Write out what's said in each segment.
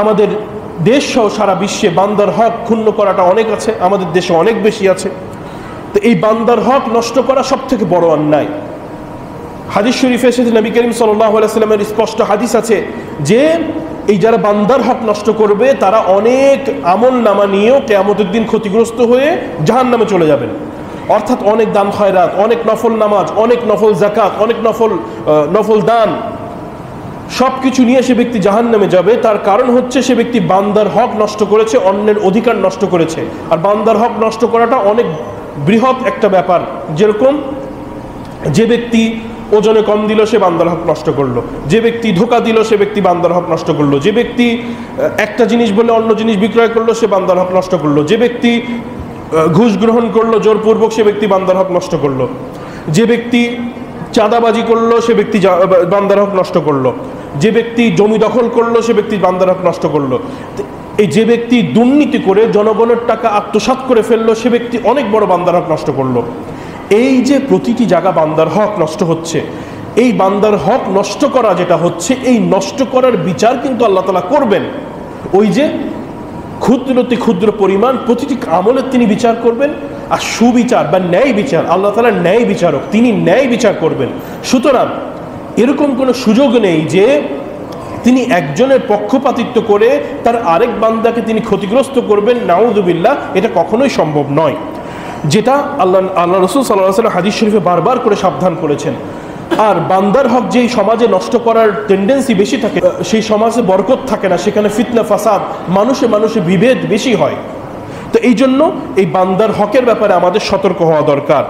আমাদের দেশ সহ সারা বিশ্বে বান্দার হক ক্ষুণ্ণ করাটা অনেক আছে, আমাদের দেশে অনেক বেশি আছে। তো এই বান্দার হক নষ্ট করা সব থেকে বড় অন্যায়। হাদিস শরীফে এসেছে, নবী করিম সাল্লাল্লাহু আলাইহি ওয়াসাল্লামের স্পষ্ট হাদিস আছে যে এই যারা বান্দার হক নষ্ট করবে তারা অনেক আমল নামা নিয়েও কিয়ামতের দিন ক্ষতিগ্রস্ত হয়ে জাহান্নামে চলে যাবেন। অর্থাৎ অনেক দান খয়রাত, অনেক নফল নামাজ, অনেক নফল যাকাত, অনেক নফল দান, সব কিছু নিয়ে সে ব্যক্তি জাহান্নামে যাবে। তার কারণ হচ্ছে সে ব্যক্তি বান্দার হক নষ্ট করেছে, অন্যের অধিকার নষ্ট করেছে। আর বান্দার হক নষ্ট করাটা অনেক বৃহৎ একটা ব্যাপার। যেরকম যে ব্যক্তি ওজনে কম দিল সে বান্দার হক নষ্ট করলো, যে ব্যক্তি ধোঁকা দিল সে ব্যক্তি বান্দার হক নষ্ট করলো, যে ব্যক্তি একটা জিনিস বলে অন্য জিনিস বিক্রয় করলো সে বান্দার হক নষ্ট করলো, যে ব্যক্তি ঘুষ গ্রহণ করলো জোরপূর্বক সে ব্যক্তি বান্দার হক নষ্ট করলো, যে ব্যক্তি চাঁদাবাজি করলো সে ব্যক্তি বান্দার হক নষ্ট করলো, যে ব্যক্তি জমি দখল করলো সে ব্যক্তি বান্দার হক নষ্ট করলো। এই যে ব্যক্তি দুর্নীতি করে জনগণের টাকা আত্মসাৎ করে ফেললো সে ব্যক্তি অনেক বড় বান্দার হক নষ্ট করলো। এই যে প্রতিটি জায়গা বান্দার হক নষ্ট হচ্ছে, এই বান্দার হক নষ্ট করা যেটা হচ্ছে, এই নষ্ট করার বিচার কিন্তু আল্লাহ তাআলা করবেন। ওই যে ক্ষুদ্রতি ক্ষুদ্র পরিমাণ প্রতিটি আমলের তিনি বিচার করবেন। আর সুবিচার বা ন্যায় বিচার, আল্লাহ তাআলা ন্যায় বিচারক, তিনি ন্যায় বিচার করবেন। সুতরাং এরকম কোনো সুযোগ নেই যে তিনি একজনের পক্ষপাতিত্ব করে তার আরেক বান্দাকে তিনি ক্ষতিগ্রস্ত করবেন। নাউযুবিল্লাহ, এটা কখনোই সম্ভব নয়। যেটা আল্লাহ রাসূল সাল্লাল্লাহু আলাইহি ওয়াসাল্লাম হাদিস শরীফে বারবার করে সাবধান করেছেন। আর বান্দার হক যেই সমাজে নষ্ট করার টেন্ডেন্সি বেশি থাকে, সেই সমাজে বরকত থাকে না, সেখানে ফিতনা ফাসাদ, মানুষে মানুষে বিভেদ বেশি হয়। তো এই জন্য এই বান্দার হকের ব্যাপারে আমাদের সতর্ক হওয়া দরকার।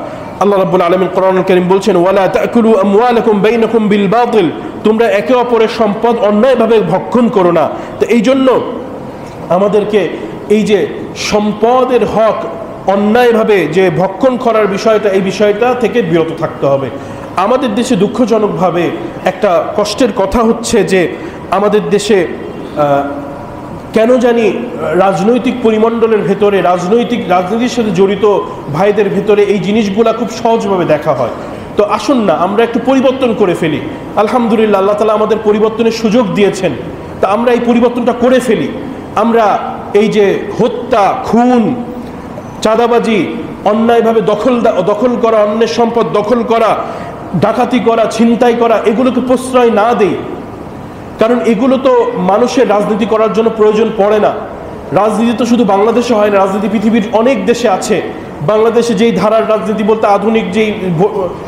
আল্লাহ রাব্বুল আলামিন কোরআনুল কারীম বলছেন, ওয়ালা তাকুলু আমওয়ালাকুম বাইনাকুম বিল বাতিল, তোমরা একে অপরের সম্পদ অন্যায়ভাবে ভক্ষণ করো না। তো এই জন্য আমাদেরকে এই যে সম্পদের হক অন্যায়ভাবে যে ভক্ষণ করার বিষয়টা, এই বিষয়টা থেকে বিরত থাকতে হবে। আমাদের দেশে দুঃখজনকভাবে একটা কষ্টের কথা হচ্ছে যে আমাদের দেশে কেন জানি রাজনৈতিক পরিমণ্ডলের ভেতরে, রাজনীতির সাথে জড়িত ভাইদের ভেতরে এই জিনিসগুলা খুব সহজভাবে দেখা হয়। তো আসুন না আমরা একটু পরিবর্তন করে ফেলি। আলহামদুলিল্লাহ, আল্লাহ তাআলা আমাদের পরিবর্তনের সুযোগ দিয়েছেন। তা আমরা এই পরিবর্তনটা করে ফেলি। আমরা এই যে হত্যা, খুন, চাঁদাবাজি, অন্যায়ভাবে দখল করা, অন্যের সম্পদ দখল করা, ডাকাতি করা, ছিনতাই করা, এগুলোকে প্রশ্রয় না দেই। কারণ এগুলো তো মানুষের রাজনীতি করার জন্য প্রয়োজন পড়ে না। রাজনীতি তো শুধু বাংলাদেশে হয় না, রাজনীতি পৃথিবীর অনেক দেশে আছে। বাংলাদেশে যেই ধারার রাজনীতি বলতে আধুনিক যেই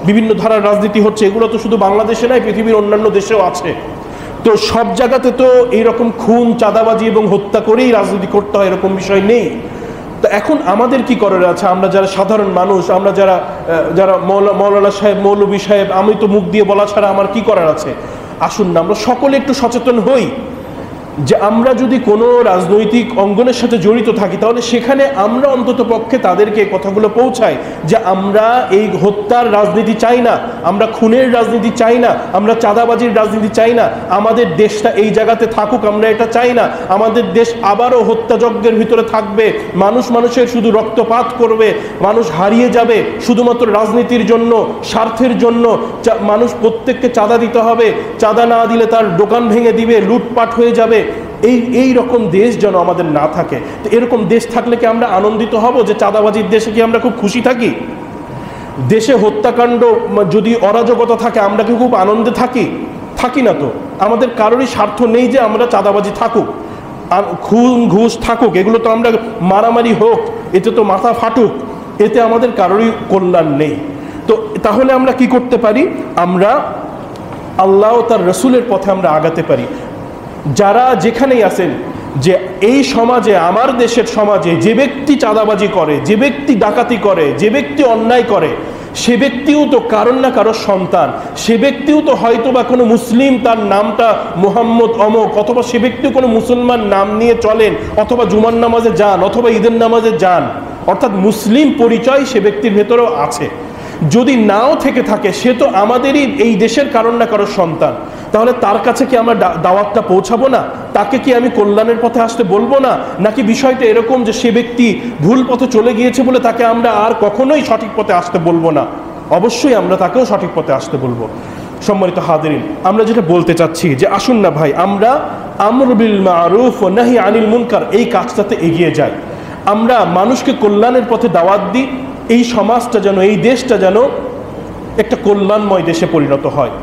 বিভিন্ন ধারার রাজনীতি হচ্ছে, এগুলো তো শুধু বাংলাদেশে নয়, পৃথিবীর অন্যান্য দেশেও আছে। তো সব জায়গাতে তো এইরকম খুন, চাঁদাবাজি এবং হত্যা করেই রাজনীতি করতে হয় এরকম বিষয় নেই। তো এখন আমাদের কি করার আছে? আমরা যারা সাধারণ মানুষ, আমরা যারা মৌলানা সাহেব, মৌলভী সাহেব, আমি তো মুখ দিয়ে বলা ছাড়া আমার কি করার আছে? আসুন না আমরা সকলে একটু সচেতন হই যে আমরা যদি কোনো রাজনৈতিক অঙ্গনের সাথে জড়িত থাকি তাহলে সেখানে আমরা অন্তত পক্ষে তাদেরকে কথাগুলো পৌঁছাই যে আমরা এই হত্যার রাজনীতি চাই না, আমরা খুনের রাজনীতি চাই না, আমরা চাঁদাবাজির রাজনীতি চাই না, আমাদের দেশটা এই জায়গাতে থাকুক আমরা এটা চাই না। আমাদের দেশ আবারও হত্যাযজ্ঞের ভিতরে থাকবে, মানুষের শুধু রক্তপাত করবে, মানুষ হারিয়ে যাবে শুধুমাত্র রাজনীতির জন্য, স্বার্থের জন্য। মানুষ প্রত্যেককে চাঁদা দিতে হবে, চাঁদা না দিলে তার দোকান ভেঙে দিবে, লুটপাট হয়ে যাবে। এই রকম দেশ যেন আমাদের না থাকে। তো এরকম দেশ থাকলে কি আমরা আনন্দিত হব যে চাঁদাবাজির দেশে কি আমরা খুব খুশি থাকি? দেশে হত্যাকাণ্ড যদি অরাজকতা থাকে আমরা কি খুব আনন্দে থাকি না। তো আমাদের কারোরই স্বার্থ নেই যে আমরা চাঁদাবাজি থাকুক, আর খুন ঘুষ থাকুক, এগুলো তো আমরা মারামারি হোক, এতে তো মাথা ফাটুক, এতে আমাদের কারোরই কল্যাণ নেই। তো তাহলে আমরা কি করতে পারি? আমরা আল্লাহ ও তার রসুলের পথে আমরা আগাতে পারি। যারা যেখানেই আছেন, যে এই সমাজে, আমার দেশের সমাজে যে ব্যক্তি চাঁদাবাজি করে, যে ব্যক্তি ডাকাতি করে, যে ব্যক্তি অন্যায় করে, সে ব্যক্তিও তো কারণ না কারোর সন্তান, সে ব্যক্তিও তো হয়তো বা কোনো মুসলিম, তার নামটা মোহাম্মদ অমক, অথবা সে ব্যক্তিও কোনো মুসলমান নাম নিয়ে চলেন, অথবা জুমার নামাজে যান, অথবা ঈদের নামাজে যান, অর্থাৎ মুসলিম পরিচয় সে ব্যক্তির ভেতরেও আছে। যদি নাও থেকে থাকে সে তো আমাদেরই এই দেশের কারণ না কারোর সন্তান। তাহলে তার কাছে কি আমরা দাওয়াতটা পৌঁছাবো না? তাকে কি আমি কল্যাণের পথে আসতে বলবো না? নাকি বিষয়টা এরকম যে সে ব্যক্তি ভুল পথে চলে গিয়েছে বলে তাকে আমরা আর কখনোই সঠিক পথে আসতে বলবো না? অবশ্যই আমরা তাকেও সঠিক পথে আসতে বলবো। সম্মানিত হাদিরিন, আমরা যেটা বলতে চাচ্ছি যে আসুন না ভাই, আমরা আমর বিল মারুফ ও নাহি আনিল মুনকার এই কাজটাতে এগিয়ে যাই। আমরা মানুষকে কল্যাণের পথে দাওয়াত দিই, এই সমাজটা যেন, এই দেশটা যেন একটা কল্যাণময় দেশে পরিণত হয়।